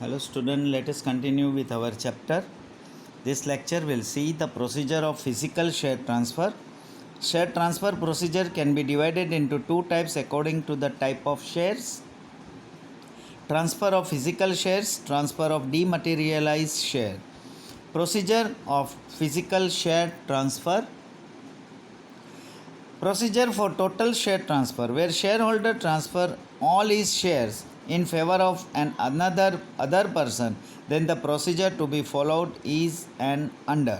Hello student, let us continue with our chapter. This lecture will see the procedure of physical share transfer. Share transfer procedure can be divided into two types according to the type of shares. Transfer of physical shares, transfer of dematerialized share. Procedure of physical share transfer. Procedure for total share transfer, where shareholder transfer all his shares in favor of other person, then the procedure to be followed is an under.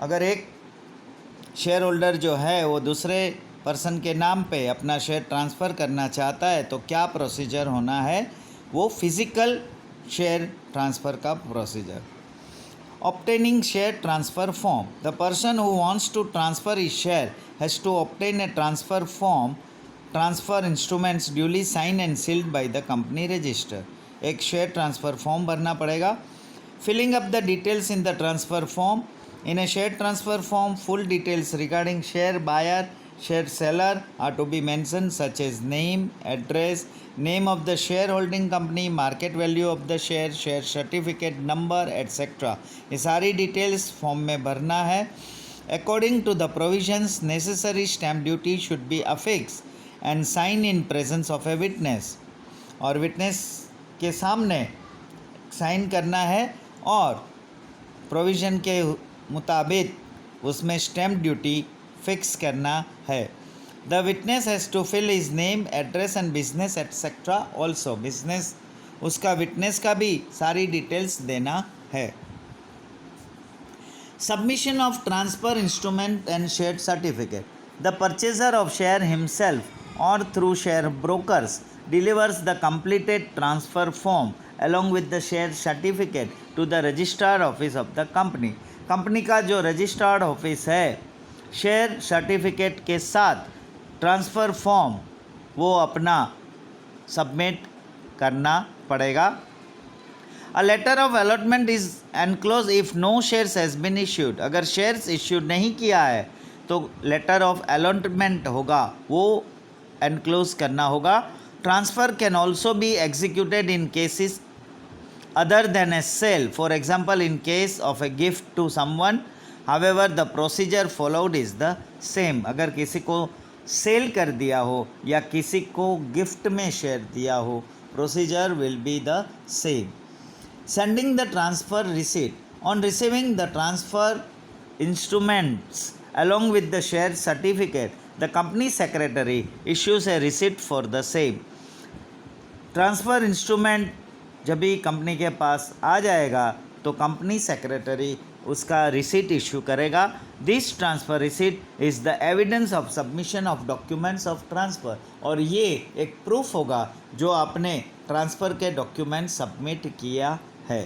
अगर एक share holder जो है वो दूसरे person के नाम पे अपना शेयर ट्रांसफ़र करना चाहता है तो क्या प्रोसीजर होना है, वो फिज़िकल शेयर ट्रांसफ़र का procedure. Obtaining share transfer form. The person who wants to transfer his share has to obtain a transfer form, transfer instruments duly signed and sealed by the company register. एक share transfer form भरना पड़ेगा. Filling up the details in the transfer form. In a share transfer form, full details regarding share buyer, share seller are to be mentioned, such as name, address, name of the shareholding company, market value of the share, share certificate number, etc. ये सारी details form में भरना है. According to the provisions, necessary stamp duty should be affixed and signed in presence of a witness. और witness के सामने sign करना है और प्रोविज़न के मुताबिक उसमें स्टैम्प ड्यूटी फिक्स करना है. The witness has to fill his name, address and business etcetera also. Business उसका विटनेस का भी सारी डिटेल्स देना है. Submission of transfer instrument and share certificate. The purchaser of share himself or through share brokers delivers the completed transfer form along with the share certificate to the registrar office of the company. Company का जो registered office है, share certificate के साथ transfer form वो अपना submit करना पड़ेगा. A letter of allotment is enclosed if no shares has been issued. अगर शेयर्स इश्यू नहीं किया है तो लेटर ऑफ अलॉटमेंट होगा, वो एनक्लोज करना होगा. Transfer can also be executed in cases other than a sale, for example in case of a gift to someone. However, the procedure followed is the same. अगर किसी को cell कर दिया हो या किसी को गिफ्ट में शेयर दिया हो, procedure will be the same. Sending the transfer receipt. On receiving the transfer instruments along with the share certificate, the company secretary issues a receipt for the same. Transfer instrument जब भी company के पास आ जाएगा तो company secretary उसका receipt issue करेगा. This transfer receipt is the evidence of submission of documents of transfer. और ये एक प्रूफ होगा जो आपने ट्रांसफ़र के डॉक्यूमेंट सबमिट किया है.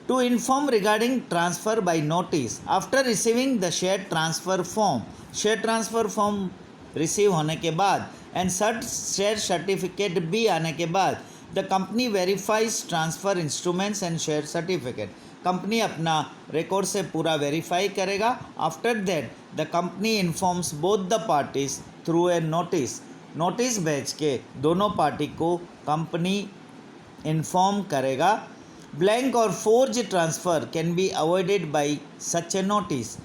To inform regarding transfer by notice. After receiving the share transfer form, share transfer form receive होने के बाद एंड शेयर सर्टिफिकेट भी आने के बाद, the company verifies transfer instruments and share certificate. Company अपना रिकॉर्ड से पूरा वेरीफाई करेगा. After that the company informs both the parties through a notice. Notice भेज के दोनों पार्टी को कंपनी इन्फॉर्म करेगा. ब्लैंक और forge transfer can be avoided by such A notice.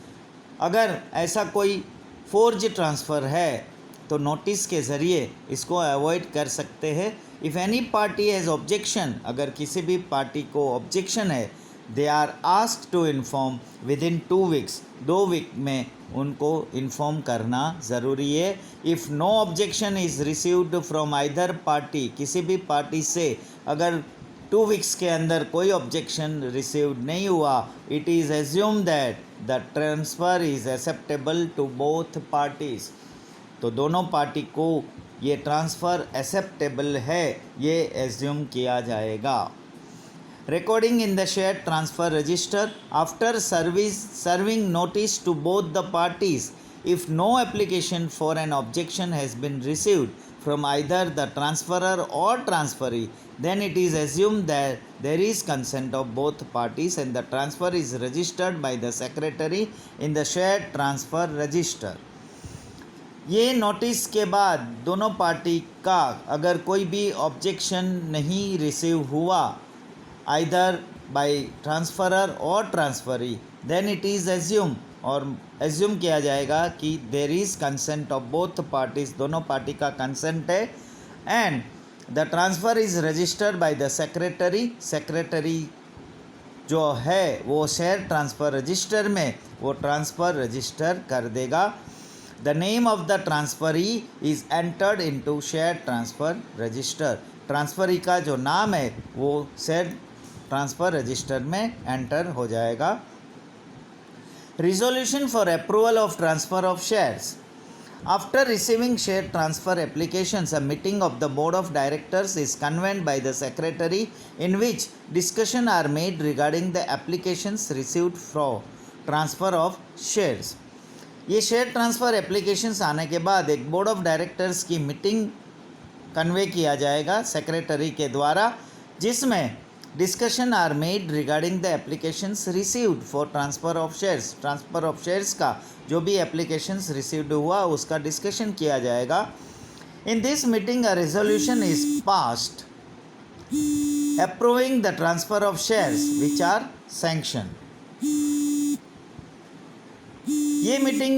अगर ऐसा कोई फोर्ज ट्रांसफ़र है तो नोटिस के ज़रिए इसको अवॉइड कर सकते हैं. If any party has objection, अगर किसी भी पार्टी को ऑब्जेक्शन है, they are asked to inform within 2 weeks. 2 week में उनको इन्फॉर्म करना ज़रूरी है. If no objection is received from either party, किसी भी पार्टी से अगर 2 weeks के अंदर कोई ऑब्जेक्शन रिसीव्ड नहीं हुआ, it is assume that the transfer is acceptable to both parties. तो दोनों पार्टी को ये ट्रांसफ़र एक्सेप्टेबल है, ये एज्यूम किया जाएगा. Recording in the share transfer register. After serving notice to both the parties, if no application for an objection has been received from either the transferor or transferee, then it is assumed that there is consent of both parties and the transfer is registered by the secretary in the share transfer register. ये notice के बाद दोनों party का अगर कोई भी objection नहीं receive हुआ either by transferor or transferee, then it is assume और एज्यूम किया जाएगा कि there is consent of both parties, दोनों पार्टी का कंसेंट है, and the transfer is registered by the secretary, secretary जो है वो शेयर ट्रांसफ़र रजिस्टर में वो ट्रांसफ़र रजिस्टर कर देगा। The name of the transferee is entered into share transfer register, transferee का जो नाम है वो शेयर ट्रांसफ़र रजिस्टर में एंटर हो जाएगा। Resolution for approval of transfer of shares. After receiving share transfer applications, a meeting of the board of directors is convened by the secretary in which discussion are made regarding the applications received for transfer of shares. ये share transfer applications आने के बाद एक board of directors की meeting convene किया जाएगा secretary के द्वारा, जिसमें discussion are made regarding the applications received for transfer of shares, transfer of shares का जो भी एप्लीकेशंस रिसीव्ड हुआ उसका डिस्कशन किया जाएगा। In this meeting a resolution is passed approving the transfer of shares which are sanction. ये meeting